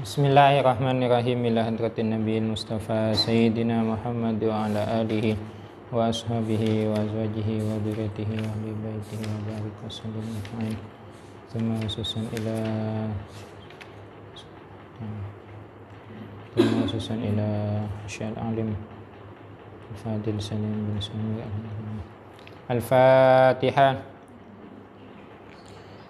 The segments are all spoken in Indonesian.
Bismillahirrahmanirrahim. Ila hadratin Nabiyil Mustafa Sayyidina Muhammad wa ala alihi wa ashabihi wa azwajihi wa dhurriyyatihi wa ahli baitihi wa barik wa sallim ajma'in. Thumma khususan ila Syekh Alim Fadil Salim bin Sumi. Al-Fatihah.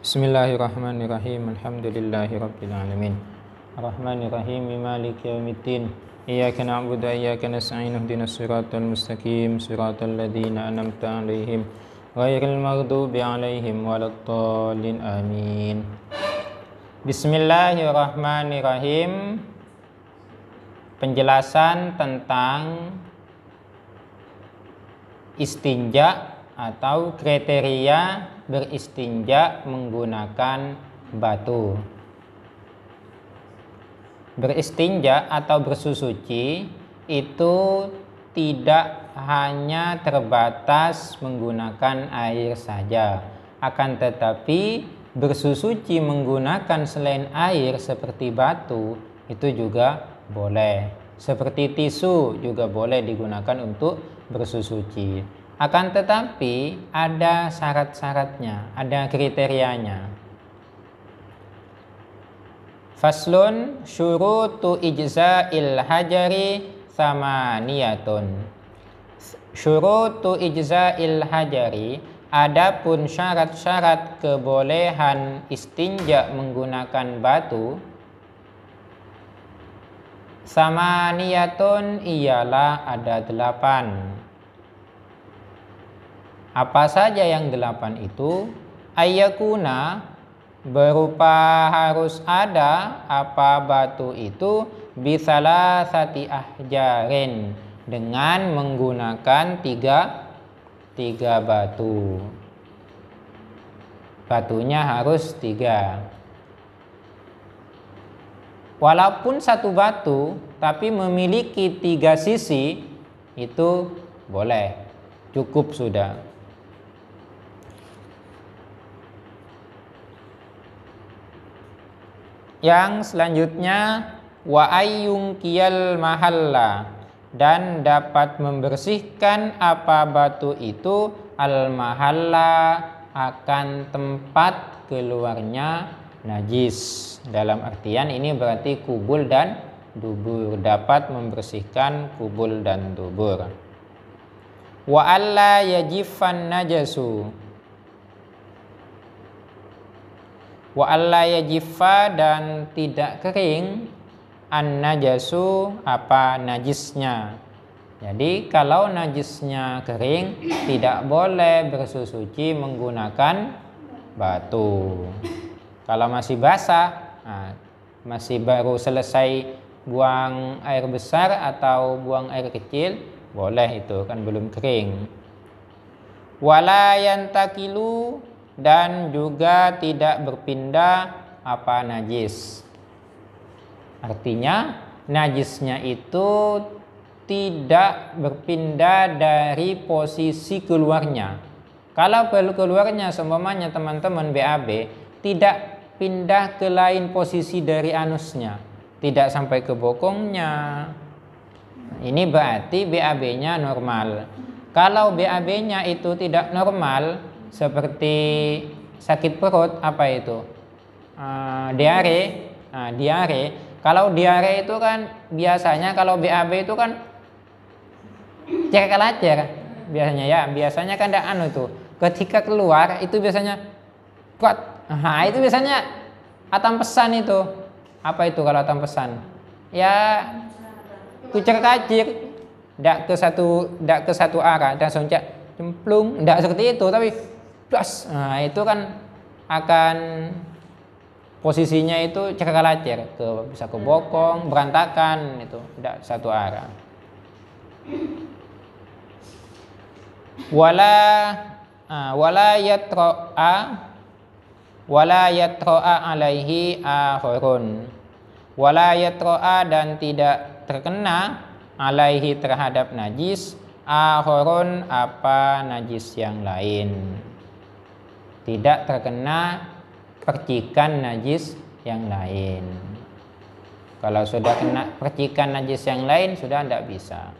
Bismillahirrahmanirrahim. Alhamdulillahi rabbil alamin. Ar-Rahmanir-Rahim, Maliki yaumiddin. Iyyaka na'budu wa iyyaka nasta'in. Ihdinas siratal mustaqim, siratal ladzina an'amta 'alaihim ghairil maghdubi 'alaihim waladdallin. Amin. Bismillahirrahmanirrahim. Penjelasan tentang istinja atau kriteria beristinja menggunakan batu. Beristinja atau bersusuci itu tidak hanya terbatas menggunakan air saja, akan tetapi bersusuci menggunakan selain air seperti batu itu juga boleh. Seperti tisu juga boleh digunakan untuk bersusuci. Akan tetapi ada syarat-syaratnya, ada kriterianya. Faslun syurutu ijza'il hajari thamaniyatun. Syurutu ijza'il hajari, adapun syarat-syarat kebolehan istinja menggunakan batu, thamaniyatun ialah ada 8. Apa saja yang 8 itu? Ayyakuna, berupa harus ada apa batu itu bisalasati ahjarin, dengan menggunakan tiga batu. Batunya harus 3. Walaupun satu batu tapi memiliki 3 sisi itu boleh, cukup sudah. Yang selanjutnya wa ayyungkiyal mahalla, dan dapat membersihkan apa batu itu al mahalla, akan tempat keluarnya najis. Dalam artian ini berarti kubul dan dubur, dapat membersihkan kubul dan dubur. Wa alla yajifan najasu, wa alla yajifa, dan tidak kering an najasu apa najisnya. Jadi kalau najisnya kering, tidak boleh bersuci menggunakan batu. Kalau masih basah, masih baru selesai buang air besar atau buang air kecil, boleh, itu kan belum kering. Wala yantakilu, dan juga tidak berpindah apa najis. Artinya najisnya itu tidak berpindah dari posisi keluarnya. Kalau keluarnya seumpamanya teman-teman BAB tidak pindah ke lain posisi dari anusnya, tidak sampai ke bokongnya, ini berarti BAB-nya normal. Kalau BAB-nya itu tidak normal, seperti sakit perut, apa itu? Diare. Diare. Kalau diare itu kan biasanya kalau BAB itu kan ceker-lacer biasanya ya. Biasanya kan ada tuh. Ketika keluar itu biasanya kuat. Itu biasanya atam pesan itu. Apa itu kalau atam pesan? Ya kucer-kacir. Ndak ke satu arah, dan soncak cemplung, ndak seperti itu, tapi das. Itu kan akan posisinya itu ceker-lacer, bisa ke bokong, berantakan, itu ndak satu arah. Wala yatro'a alaihi akhirun. Wala yatro'a, dan tidak terkena alaihi terhadap najis akhirun apa najis yang lain. Tidak terkena percikan najis yang lain. Kalau sudah kena percikan najis yang lain, sudah tidak bisa.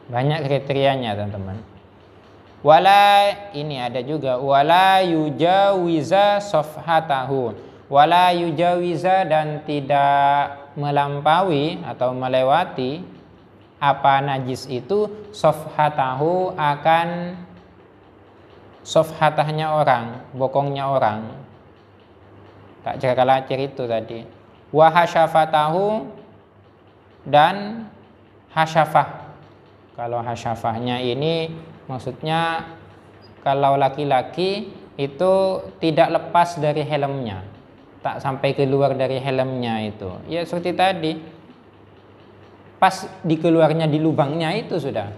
Banyak kriterianya teman-teman. Wala, ini ada juga, wala yujawiza safhatahu. Wala yujawiza, dan tidak melampaui atau melewati apa najis itu safhatahu, akan safhatahnya orang, bokongnya orang. Tak ceker-lacer itu tadi. Wa hasyafatahu, dan hasyafah. Kalau hasyafahnya ini maksudnya kalau laki-laki itu tidak lepas dari helmnya, tak sampai keluar dari helmnya itu. Ya seperti tadi, pas dikeluarnya di lubangnya itu sudah.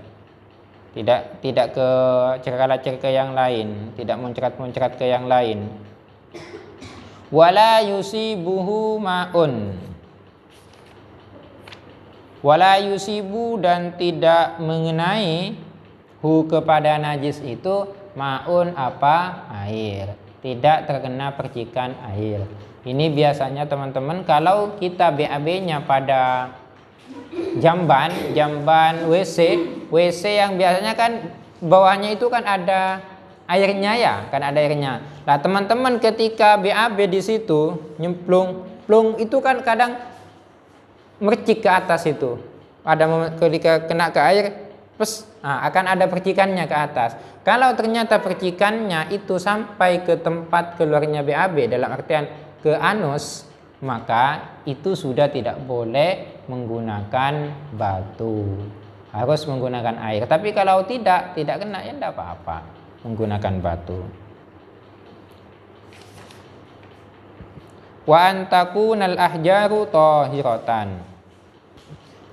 Tidak ke ceker-lacer ke yang lain, tidak muncrat-muncrat ke yang lain. Wala yusibuhu ma'un. Wala yusibu, dan tidak mengenai hu kepada najis itu ma'un apa air. Tidak terkena percikan air. Ini biasanya teman-teman kalau kita BAB-nya pada jamban WC yang biasanya kan bawahnya itu kan ada airnya ya, kan ada airnya. Nah, teman-teman ketika BAB di situ nyemplung, itu kan kadang mercik ke atas itu. Ada ketika kena ke air, akan ada percikannya ke atas. Kalau ternyata percikannya itu sampai ke tempat keluarnya BAB, dalam artian ke anus, maka itu sudah tidak boleh menggunakan batu, harus menggunakan air. Tapi kalau tidak kena, ya tidak apa-apa menggunakan batu. Wa antakunal ahjaru tahiratan.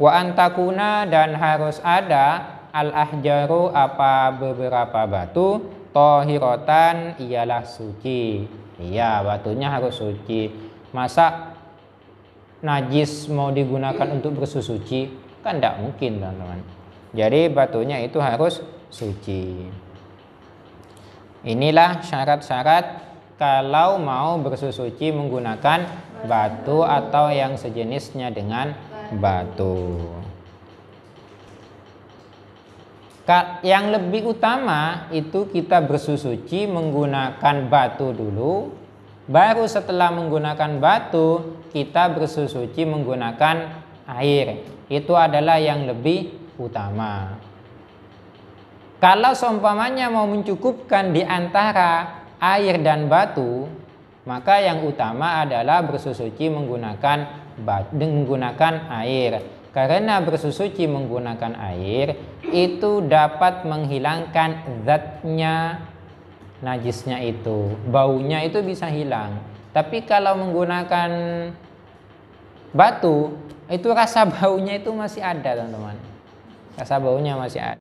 Wa antakuna, dan harus ada al ahjaru apa beberapa batu tahiratan ialah suci. Iya, batunya harus suci. Masa najis mau digunakan untuk bersuci? Kan tidak mungkin teman-teman. Jadi batunya itu harus suci. Inilah syarat-syarat kalau mau bersuci menggunakan batu atau yang sejenisnya dengan batu. Yang lebih utama itu kita bersuci menggunakan batu dulu, baru setelah menggunakan batu kita bersuci menggunakan air. Itu adalah yang lebih utama. Kalau seumpamanya mau mencukupkan di antara air dan batu, maka yang utama adalah bersuci menggunakan menggunakan air. Karena bersuci menggunakan air itu dapat menghilangkan zatnya najisnya itu, baunya itu bisa hilang. Tapi kalau menggunakan batu itu rasa baunya itu masih ada, teman-teman. Rasa baunya masih ada.